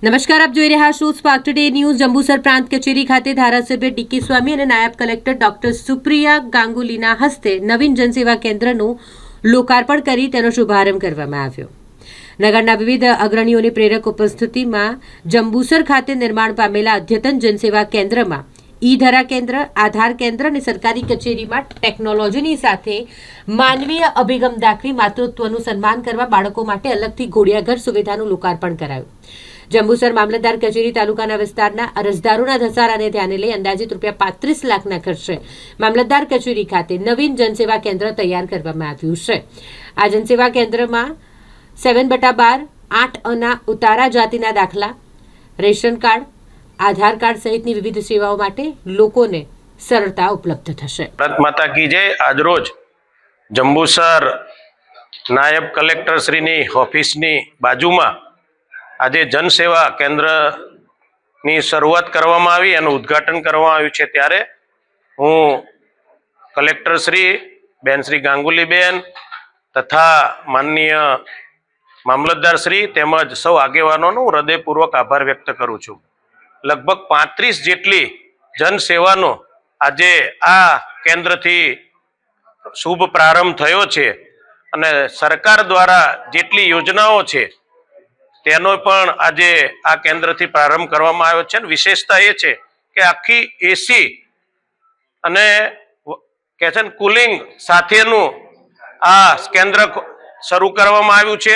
નમસ્કાર, આપ જોઈ રહ્યા છો સ્પાર્ક ટુડે ન્યૂઝ। જંબુસર પ્રાંત કચેરી ખાતે ધારાસભ્ય ડીકે સ્વામી અને નાયબ કલેક્ટર ડોક્ટર સુપ્રિયા ગાંગુલીના હસ્તે નવીન જનસેવા કેન્દ્રનું લોકાર્પણ કરી તેનો શુભારંભ કરવામાં આવ્યો। નગરના વિવિધ અગ્રણીઓની પ્રેરક ઉપસ્થિતિમાં જંબુસર ખાતે નિર્માણ પામેલા અદ્યતન જનસેવા કેન્દ્રમાં ઈ-ધરા કેન્દ્ર, આધાર કેન્દ્ર અને સરકારી કચેરીમાં ટેકનોલોજીની સાથે માનવીય અભિગમ દાખવી માતૃત્વનું સન્માન કરવા બાળકો માટે અલગથી ઘોડિયાઘર સુવિધાનું લોકાર્પણ કરાયું। જંબુસર મામલતદાર કચેરી તાલુકાના વિસ્તારના અરજદારોના ધસારાને ધ્યાને લઈ અંદાજિત ₹35 લાખના ખર્ચે મામલતદાર કચેરી ખાતે નવીન જનસેવા કેન્દ્ર તૈયાર કરવામાં આવ્યું છે। આ જનસેવા કેન્દ્રમાં 7/12, 8 અના ઉતારા જાતિના દાખલા, રેશન કાર્ડ, આધાર કાર્ડ સહિતની વિવિધ સેવાઓ માટે લોકોને સરળતા ઉપલબ્ધ થશે। ભારત માતા કી જય। આજરોજ જંબુસર નાયબ કલેક્ટર શ્રીની ઓફિસની બાજુમાં આજે જનસેવા કેન્દ્રની શરૂઆત કરવામાં આવી અને ઉદ્ઘાટન કરવામાં આવ્યું છે। ત્યારે હું કલેક્ટર શ્રી બેન શ્રી ગાંગુલીબેન તથા માનનીય મામલતદાર શ્રી તેમજ સૌ આગેવાનોનો હૃદયપૂર્વક આભાર વ્યક્ત કરું છું। લગભગ 35 જેટલી જનસેવાનો આજે આ કેન્દ્રથી શુભ પ્રારંભ થયો છે અને સરકાર દ્વારા જેટલી યોજનાઓ છે તેનો પણ આજે આ કેન્દ્રથી પ્રારંભ કરવામાં આવ્યો છે। વિશેષતા એ છે કે આખી એસી અને કે છે કુલિંગ સાથેનું આ કેન્દ્ર શરૂ કરવામાં આવ્યું છે।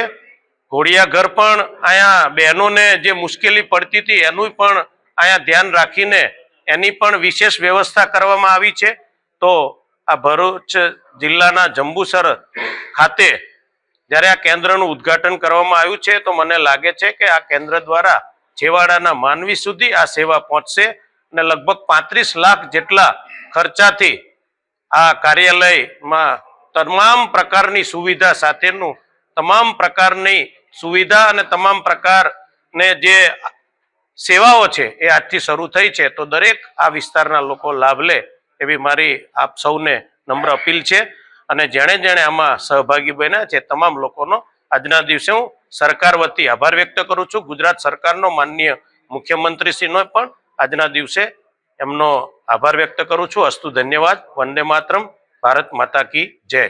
ઘોડિયાઘર પણ અહીંયા બહેનોને જે મુશ્કેલી પડતી હતી એનું પણ અહીંયા ધ્યાન રાખીને એની પણ વિશેષ વ્યવસ્થા કરવામાં આવી છે। તો આ ભરૂચ જિલ્લાના જંબુસર ખાતે જ્યારે આ કેન્દ્રનું ઉદ્ઘાટન કરવામાં આવ્યું છે તો મને લાગે છે કે આ કેન્દ્ર દ્વારા છેવાડાના માનવી સુધી આ સેવા પહોંચશે અને લગભગ 35 લાખ જેટલા ખર્ચાથી આ કાર્યાલયમાં તમામ પ્રકારની સુવિધા સાથેનું તમામ પ્રકારની સુવિધા અને તમામ પ્રકારને જે સેવાઓ છે એ આજથી શરૂ થઈ છે। તો દરેક આ વિસ્તારના લોકો લાભ લે એવી મારી આપ સૌને નમ્ર અપીલ છે અને જેણે આમાં સહભાગી બન્યા છે તમામ લોકોનો આજના દિવસે હું સરકાર વતી આભાર વ્યક્ત કરું છું। ગુજરાત સરકારનો માનનીય મુખ્યમંત્રીશ્રીનો પણ આજના દિવસે એમનો આભાર વ્યક્ત કરું છું। અસ્તુ ધન્યવાદ। વંદે માતરમ। ભારત માતા કી જય।